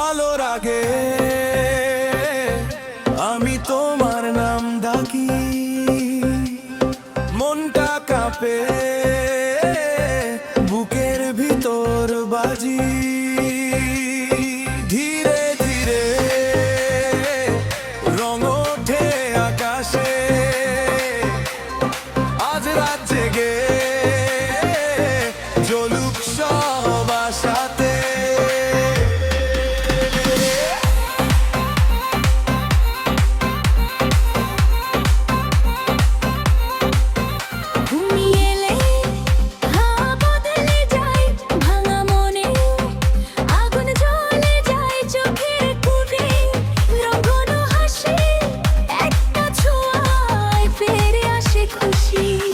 আলোর আগে আমি তোমার নাম ডাকি, মনটা কাঁপে বুকের ভিতর বাজি। ধীরে ধীরে রং ওঠে আকাশে, আজ রাত জেগে জ্বলুক সব আশাতে।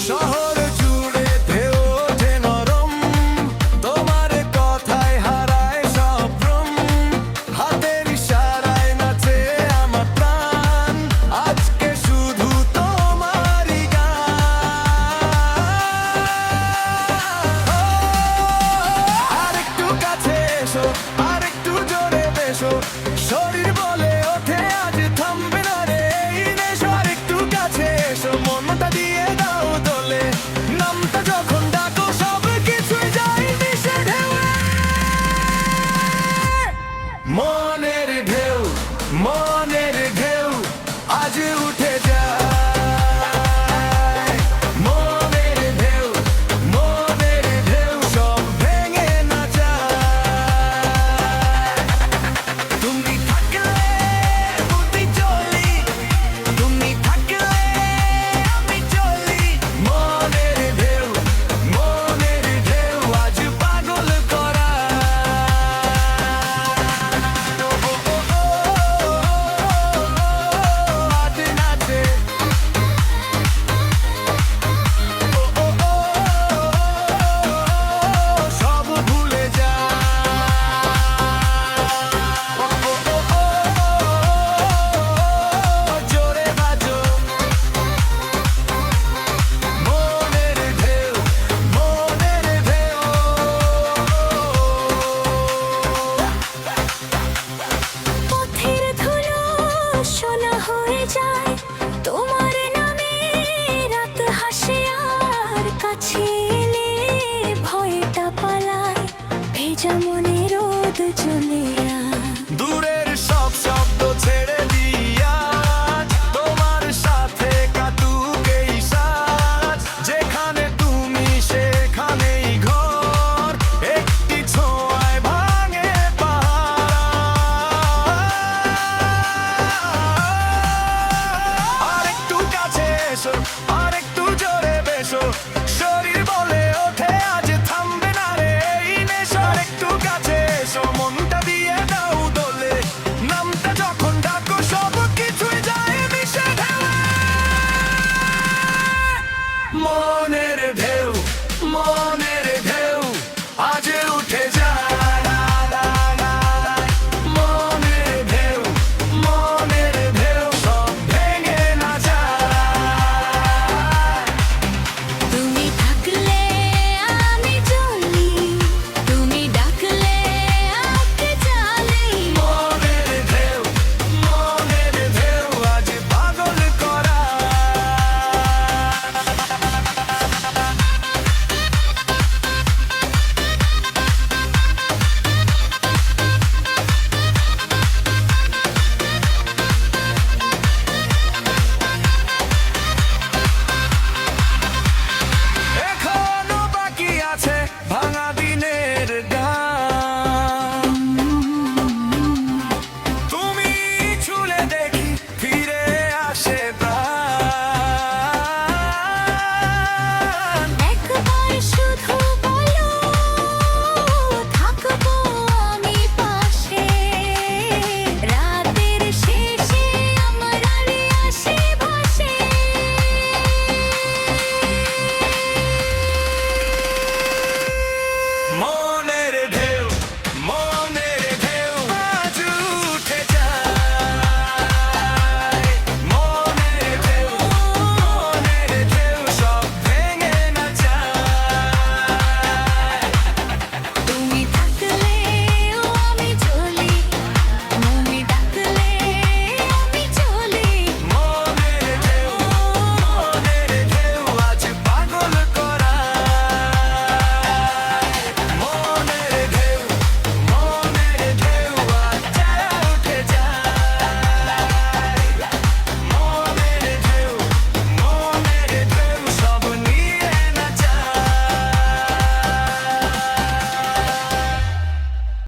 শহর জুড়ে ঢেউ ওঠে নরম, তোমার কথায় হারায় সব ভ্রম। হাতের ইশারায় নাচে আমার প্রাণ, আজকে শুধু তোমারই গান। আরেকটু কাছে এসো, আরেকটু জোরে বেশো, শরীর বলে ওঠে আজ থামবে না রে এই নেশো। আরেকটু কাছে এসো, মনটা দিয়ে দাও দোলে, নামটা যখন ডাকো সব কিছুই যায় মিশে ঢেউয়ে। মনের ঢেউ, মনের ঢেউ আজ উঠে যায়। মনের ঢেউ, মনের ঢেউ সব ভেঙে না যায়। তুমি থাকলে বুদ্ধি চলি, তুমি থাকলে আমি চলি। মনের ঢেউ, মনের ঢেউ আজ পাগল করা। আজ নাচে সব ভুলে যা। জোরে বাজো মনের ঢেউ, মনের ঢেউ। পথের ধুলো সোনা হয়ে যায় তোমার নামে, রাত হাসে আর কাছে এলে ভয়টা পালায়। ভেজা মনে রোদ চলে